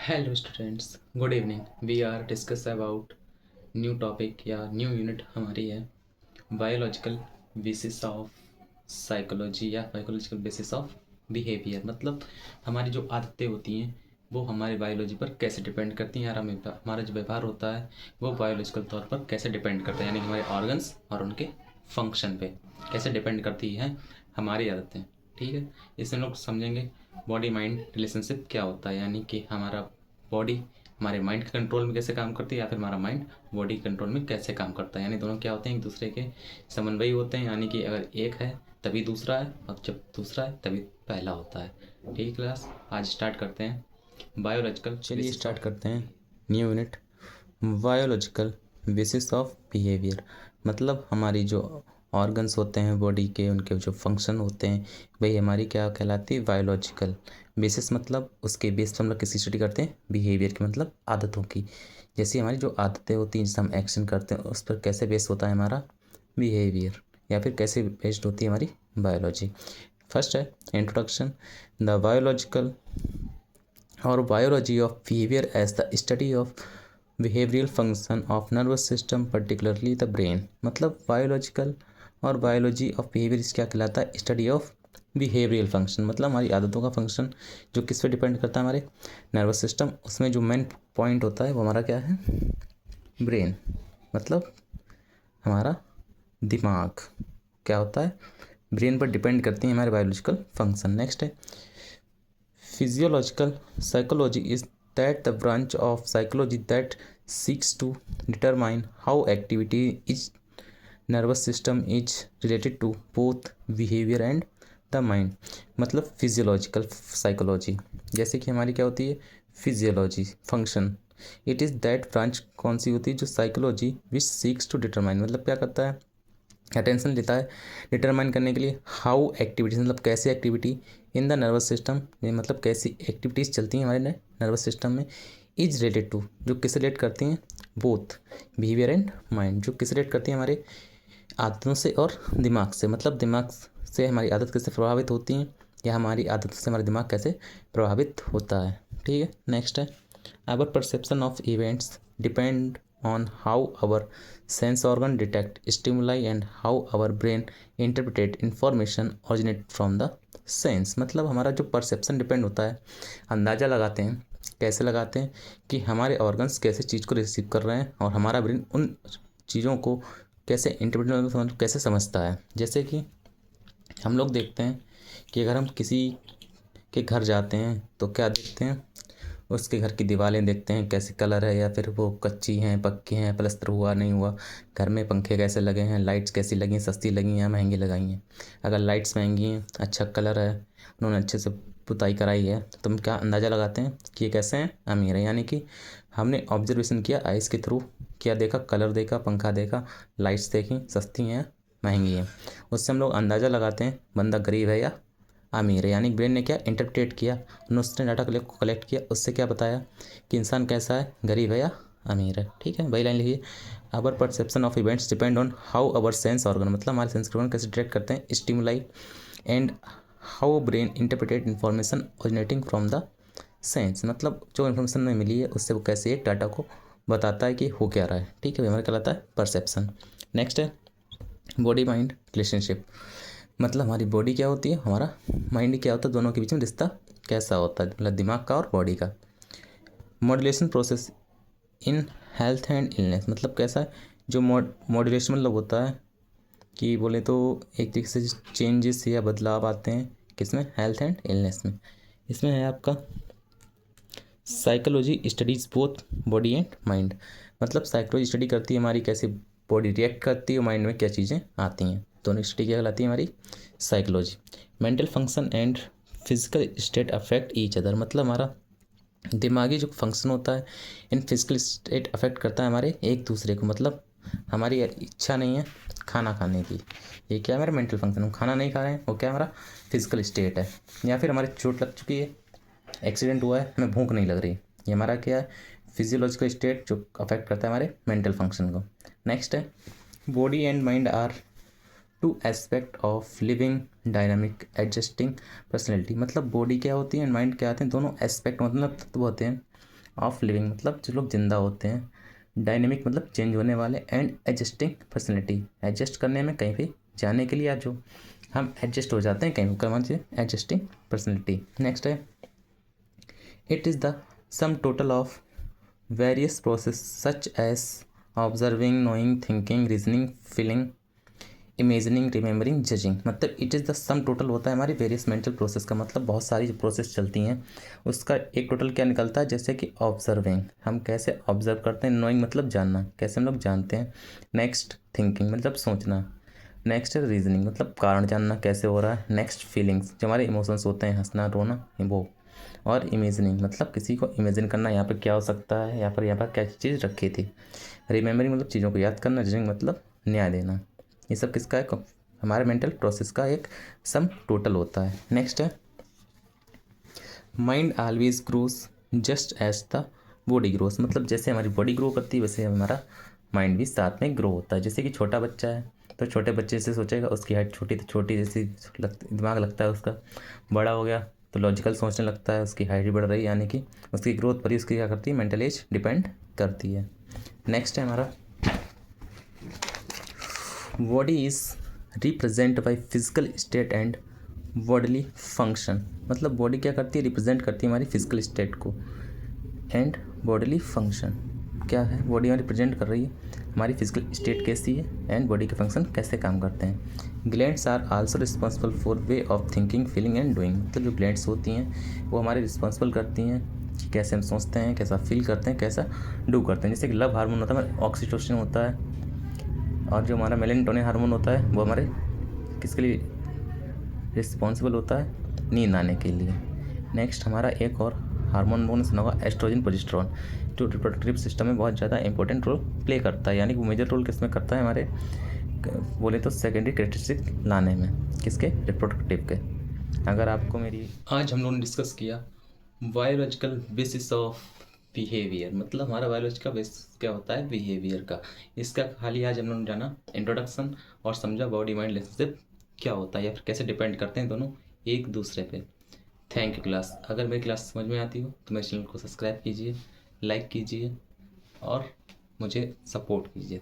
Hello students, good evening. We are discuss about new topic या new unit हमारी है biological basis of psychology या biological basis of behaviour. मतलब हमारी जो आदतें होती हैं वो हमारे बायोलॉजी पर कैसे डिपेंड करती हैं, और हमारा जो व्यवहार होता है वो बायोलॉजिकल तौर पर कैसे डिपेंड करता है, यानी कि हमारे ऑर्गन्स और उनके फंक्शन पे कैसे डिपेंड करती हैं हमारी आदतें। ठीक है, इसमें लोग समझेंगे बॉडी माइंड रिलेशनशिप क्या होता है, यानी कि हमारा बॉडी हमारे माइंड के कंट्रोल में कैसे काम करती है या फिर हमारा माइंड बॉडी कंट्रोल में कैसे काम करता है। यानी दोनों क्या होते हैं, एक दूसरे के समन्वयी होते हैं, यानी कि अगर एक है तभी दूसरा है और जब दूसरा है तभी पहला होता है। ठीक है क्लास, आज स्टार्ट करते हैं बायोलॉजिकल। चलिए स्टार्ट करते हैं new unit biological basis of behaviour. मतलब हमारी जो ऑर्गन्स होते हैं बॉडी के, उनके जो फंक्शन होते हैं वही हमारी क्या कहलाती है, बायोलॉजिकल बेसिस। मतलब उसके बेस पर हम लोग किसी स्टडी करते हैं बिहेवियर की, मतलब आदतों की। जैसे हमारी जो आदतें होती हैं जिससे हम एक्शन करते हैं उस पर कैसे बेस होता है हमारा बिहेवियर, या फिर कैसे बेस्ड होती है हमारी बायोलॉजी। फर्स्ट है इंट्रोडक्शन। द बायोलॉजिकल और biology of behaviour as the study of behavioural function of nervous system particularly the brain. मतलब बायोलॉजिकल और बायोलॉजी ऑफ बिहेवियर क्या कहलाता है, स्टडी ऑफ बिहेवियरल फंक्शन। मतलब हमारी आदतों का फंक्शन जो किस पे डिपेंड करता है, हमारे नर्वस सिस्टम। उसमें जो मेन पॉइंट होता है वो हमारा क्या है, ब्रेन। मतलब हमारा दिमाग क्या होता है, ब्रेन पर डिपेंड करती है हमारे बायोलॉजिकल फंक्शन। नेक्स्ट है physiological psychology is that the branch of psychology that seeks to determine how activity is nervous system is related to both behavior and the mind। मतलब फिजियोलॉजिकल साइकोलॉजी, जैसे कि हमारी क्या होती है physiology function. It is that branch कौन सी होती है, जो psychology which seeks to determine, मतलब क्या करता है, अटेंशन लेता है डिटरमाइन करने के लिए हाउ एक्टिविटीज, मतलब कैसे activity in the nervous system, मतलब कैसी एक्टिविटीज़ चलती हैं हमारे नर्वस सिस्टम में, इज रिलेटेड टू, जो किस रिलेट करती हैं, बोथ बिहेवियर एंड माइंड, जो किस रिलेट करती हैं हमारे आदतों से और दिमाग से। मतलब दिमाग से हमारी आदत कैसे प्रभावित होती हैं या हमारी आदतों से हमारा दिमाग कैसे प्रभावित होता है। ठीक है, नेक्स्ट है our perception of events depend on how our sense organ detect stimuli and how our brain interpret information originate from the sense। मतलब हमारा जो परसेप्शन डिपेंड होता है, अंदाज़ा लगाते हैं, कैसे लगाते हैं कि हमारे ऑर्गन्स कैसे चीज़ को रिसीव कर रहे हैं और हमारा ब्रेन उन चीज़ों को कैसे इंटरप्रेट कैसे समझता है। जैसे कि हम लोग देखते हैं कि अगर हम किसी के घर जाते हैं तो क्या देखते हैं, उसके घर की दीवारें देखते हैं कैसे कलर है, या फिर वो कच्ची हैं पक्की हैं, प्लस्तर हुआ नहीं हुआ, घर में पंखे कैसे लगे हैं, लाइट्स कैसी लगी, सस्ती लगी या महंगी लगाई हैं। अगर लाइट्स महंगी हैं, अच्छा कलर है, उन्होंने अच्छे से पुताई कराई है, तो हम क्या अंदाज़ा लगाते हैं कि ये कैसे हैं, अमीर है। यानी कि हमने ऑब्जर्वेशन किया आइज़ के थ्रू, क्या देखा, कलर देखा, पंखा देखा, लाइट्स देखी, सस्ती हैं महंगी हैं, उससे हम लोग अंदाज़ा लगाते हैं बंदा गरीब है या अमीर है। यानी ब्रेन ने क्या इंटरप्रेट किया, उसने डाटा कलेक्ट किया, उससे क्या बताया कि इंसान कैसा है, गरीब है या अमीर है। ठीक है, वही लाइन लिखिए, our perception of events depend on how our sense organ, मतलब हमारे सेंस ऑर्गन कैसे डिटेक्ट करते हैं stimuli, and how brain interpreted information originating from the sense. मतलब जो इन्फॉर्मेशन में मिली है उससे वो कैसे एक डाटा को बताता है कि हो क्या रहा है। ठीक है, हमारा कहलाता है परसेप्शन। नेक्स्ट है बॉडी माइंड रिलेशनशिप। मतलब हमारी बॉडी क्या होती है, हमारा माइंड क्या होता है, दोनों के बीच में रिश्ता कैसा होता है, मतलब दिमाग का और बॉडी का। Modulation process in health and illness. मतलब कैसा है, जो मॉड्यूलेशन मतलब होता है कि बोले तो एक तरीके से चेंजेस या बदलाव आते हैं किसमें, हेल्थ एंड इलनेस में। इसमें है आपका psychology studies both body and mind. मतलब साइकोलॉजी स्टडी करती है हमारी कैसे बॉडी रिएक्ट करती है, माइंड में क्या चीज़ें आती हैं, दोनों स्टडी क्या कहलाती है हमारी psychology. Mental function and physical state affect each other. मतलब हमारा दिमागी जो फंक्शन होता है इन फिजिकल स्टेट अफेक्ट करता है हमारे एक दूसरे को। मतलब हमारी इच्छा नहीं है खाना खाने की, ये क्या है हमारा मेंटल फंक्शन, हम खाना नहीं खा रहे हैं, वो क्या हमारा फिजिकल स्टेट है। या फिर हमारी चोट लग चुकी है, एक्सीडेंट हुआ है, हमें भूख नहीं लग रही, ये हमारा क्या है फिजियोलॉजिकल स्टेट जो अफेक्ट करता है हमारे मेंटल फंक्शन को। नेक्स्ट है body and mind are two aspect of living dynamic adjusting personality. मतलब बॉडी क्या होती है एंड माइंड क्या होते हैं, दोनों एस्पेक्ट मतलब तत्व होते हैं ऑफ लिविंग मतलब जो लोग जिंदा होते हैं, डायनेमिक मतलब चेंज होने वाले, एंड एडजस्टिंग पर्सनैलिटी एडजस्ट करने में, कहीं भी जाने के लिए या जो हम एडजस्ट हो जाते हैं कहीं भी करना चाहिए, एडजस्टिंग पर्सनैलिटी। नेक्स्ट है it is the sum total of various process such as observing, knowing, thinking, reasoning, feeling, imagining, remembering, judging. मतलब it is the sum total होता है हमारी वेरियस मेंटल प्रोसेस का, मतलब बहुत सारी जो प्रोसेस चलती हैं उसका एक टोटल क्या निकलता है। जैसे कि ऑब्जर्विंग, हम कैसे ऑब्जर्व करते हैं, नोइंग मतलब जानना, कैसे हम लोग जानते हैं, नेक्स्ट थिंकिंग मतलब सोचना, नेक्स्ट है रीजनिंग मतलब कारण जानना कैसे हो रहा है, नेक्स्ट फीलिंग्स जो हमारे इमोशंस होते हैं, हंसना, रोना, वो, और इमेजिनिंग मतलब किसी को इमेजिन करना, यहाँ पर क्या हो सकता है, यहाँ पर क्या चीज़ रखी थी, रिमेंबरिंग मतलब चीज़ों को याद करना, जजिंग मतलब न्याय देना। ये सब किसका है, हमारे मेंटल प्रोसेस का एक सम टोटल होता है। नेक्स्ट है mind always grows just as the body grows, मतलब जैसे हमारी बॉडी ग्रो करती है वैसे हमारा माइंड भी साथ में ग्रो होता है। जैसे कि छोटा बच्चा है तो छोटे बच्चे से सोचेगा, उसकी हाइट छोटी तो छोटी जैसी दिमाग लगता है उसका, बड़ा हो गया तो लॉजिकल सोचने लगता है, उसकी हाइट भी बढ़ रही है, यानी कि उसकी ग्रोथ पर ही उसकी क्या करती है, मेंटल एज डिपेंड करती है। नेक्स्ट है हमारा body is represent by physical state and bodily function, मतलब बॉडी क्या करती है, रिप्रेजेंट करती है हमारी फिजिकल स्टेट को, एंड बॉडीली फंक्शन क्या है, बॉडी में रिप्रेजेंट कर रही है हमारी फिजिकल स्टेट कैसी है, एंड बॉडी के फंक्शन कैसे काम करते हैं। Glands are also responsible for way of thinking, feeling and doing, मतलब जो ग्लैंड्स होती हैं वो हमारे रिस्पॉन्सिबल करती हैं कि कैसे हम सोचते हैं, कैसा फील करते हैं, कैसा डू करते हैं। जैसे कि लव हार्मोन होता है हमारा ऑक्सीटोसिन होता है, और जो हमारा मेलेटोनिन हार्मोन होता है वो हमारे किसके लिए रिस्पॉन्सिबल होता है, नींद आने के लिए। नेक्स्ट हमारा एक और हार्मोन बोन सुना होगा एस्ट्रोजन, प्रोजेस्टेरोन, जो रिप्रोडक्टिव सिस्टम में बहुत ज़्यादा इंपॉर्टेंट रोल प्ले करता है, यानी कि वो मेजर रोल किसमें करता है, हमारे बोले तो सेकेंडरी कैरेक्टरिस्टिक लाने में, किसके, रिप्रोडक्टिव के। अगर आपको मेरी आज हम लोगों ने डिस्कस किया बायोलॉजिकल बेसिस ऑफ बिहेवियर, मतलब हमारा बायोलॉजिकल बेसिस क्या होता है, बिहेवियर का। इसका खाली आज हम लोगों ने जाना इंट्रोडक्शन और समझा बॉडी माइंड रिलेशनशिप क्या होता है या फिर कैसे डिपेंड करते हैं दोनों एक दूसरे पे। Thank you class. अगर मेरी क्लास समझ में आती हो तो मेरे चैनल को सब्सक्राइब कीजिए, लाइक कीजिए और मुझे सपोर्ट कीजिए।